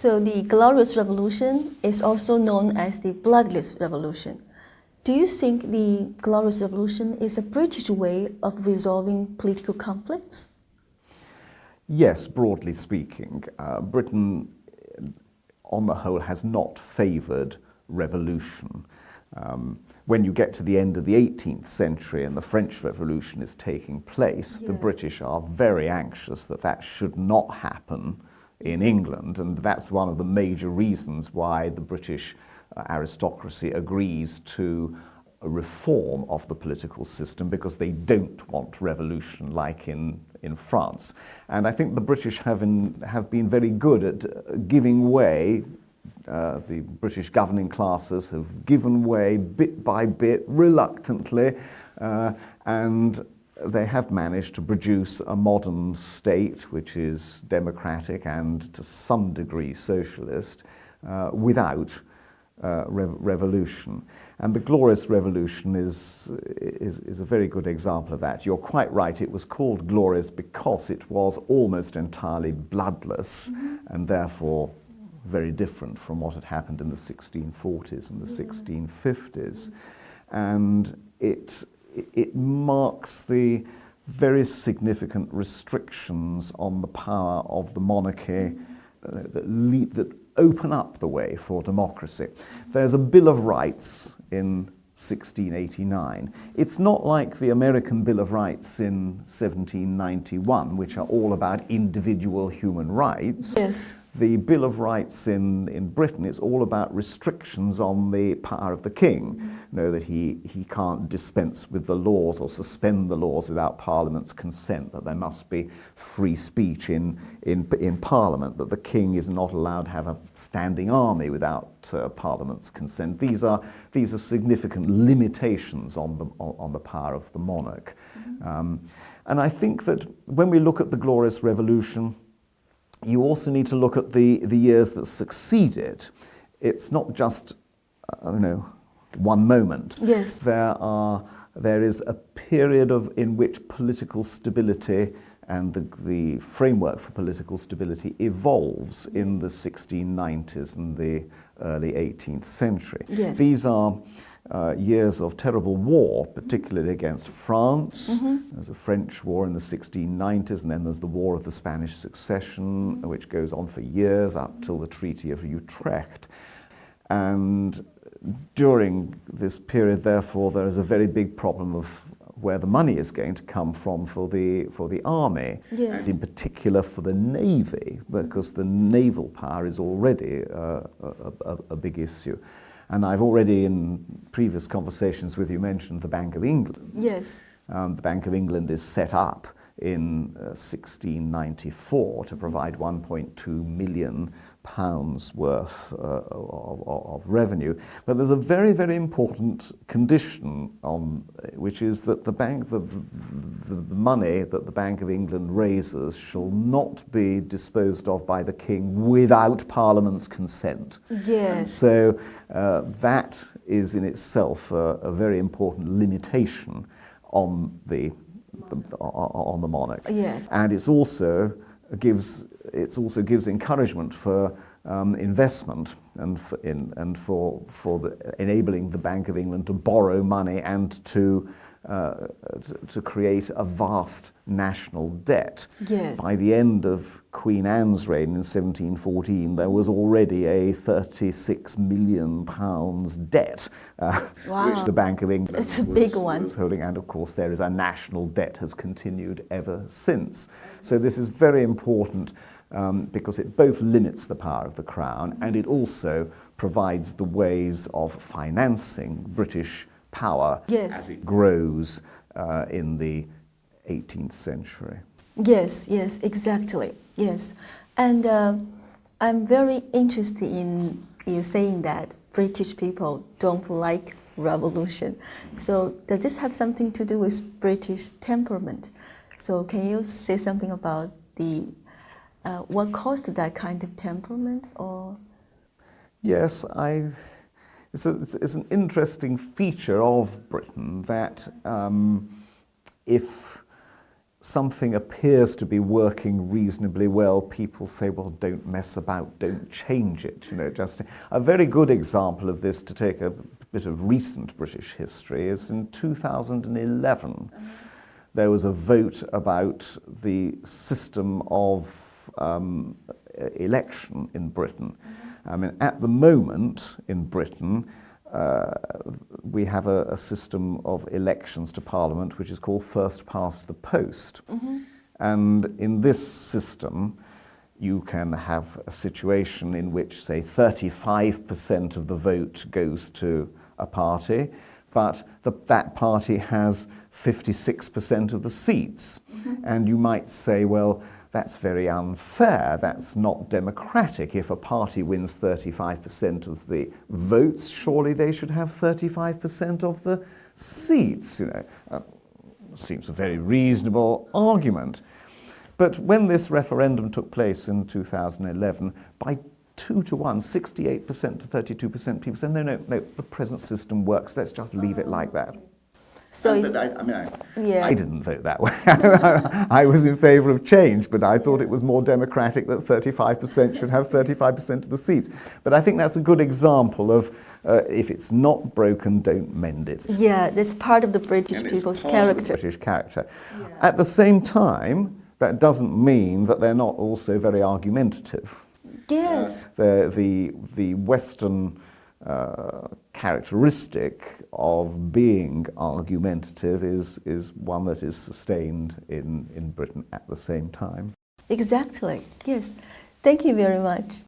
So the Glorious Revolution is also known as the Bloodless Revolution. Do you think the Glorious Revolution is a British way of resolving political conflicts? Yes, broadly speaking. Britain, on the whole, has not favoured revolution. When you get to the end of the 18th century and the French Revolution is taking place, the British are very anxious that that should not happen in England, and that's one of the major reasons why the British aristocracy agrees to a reform of the political system, because they don't want revolution like in France. And I think the British have been very good at giving way. The British governing classes have given way bit by bit, reluctantly, and they have managed to produce a modern state which is democratic and to some degree socialist without revolution. And the Glorious Revolution is a very good example of that. You're quite right, it was called glorious because it was almost entirely bloodless, and therefore very different from what had happened in the 1640s and the 1650s. And it marks the very significant restrictions on the power of the monarchy that open up the way for democracy. There's a Bill of Rights in 1689. It's not like the American Bill of Rights in 1791, which are all about individual human rights. Yes. The Bill of Rights in Britain is all about restrictions on the power of the king. You know, that he can't dispense with the laws or suspend the laws without Parliament's consent, that there must be free speech in Parliament, that the king is not allowed to have a standing army without Parliament's consent. These are significant limitations on the power of the monarch. And I think that when we look at the Glorious Revolution, you also need to look at the years that succeeded. It's not just, one moment. Yes. There is a period in which political stability and the framework for political stability evolves in the 1690s and the early 18th century. Yes. These are years of terrible war, particularly against France. There's a French war in the 1690s, and then there's the War of the Spanish Succession, which goes on for years up till the Treaty of Utrecht. And during this period, therefore, there is a very big problem of where the money is going to come from for the army, yes. in particular for the navy, because the naval power is already a big issue. And I've already, in previous conversations with you, mentioned the Bank of England. Yes. The Bank of England is set up in 1694 to provide £1.2 million worth of revenue. But there's a very, very important condition which is that the money that the Bank of England raises shall not be disposed of by the king without Parliament's consent. Yes. So that is in itself a very important limitation on the monarch. Yes. And it also gives encouragement for investment and for enabling the Bank of England to borrow money and to create a vast national debt. Yes. By the end of Queen Anne's reign in 1714, there was already a £36 million debt, which the Bank of England was holding. And of course, there is a national debt has continued ever since. So this is very important because it both limits the power of the Crown and it also provides the ways of financing British power as it grows in the 18th century. Yes, exactly. Yes. And I'm very interested in you saying that British people don't like revolution. So does this have something to do with British temperament? So can you say something about what caused that kind of temperament? Or yes, it's an interesting feature of Britain that if something appears to be working reasonably well, people say, well, don't mess about, don't change it. You know, just a very good example of this, to take a bit of recent British history, is in 2011. There was a vote about the system of election in Britain. I mean, at the moment in Britain, we have a system of elections to Parliament which is called first past the post. And in this system, you can have a situation in which, say, 35% of the vote goes to a party, but that party has 56% of the seats. And you might say, well, that's very unfair, that's not democratic. If a party wins 35% of the votes, surely they should have 35% of the seats. You know, seems a very reasonable argument. But when this referendum took place in 2011, by 2 to 1, 68% to 32%, people said, no, the present system works, let's just leave it like that. So I didn't vote that way. I was in favour of change, but I thought it was more democratic that 35% should have 35% of the seats. But I think that's a good example of if it's not broken, don't mend it. Yeah, that's part of the British people's character. British character. Yeah. At the same time, that doesn't mean that they're not also very argumentative. Yes. The Western characteristic of being argumentative is one that is sustained in Britain at the same time. Exactly, yes. Thank you very much.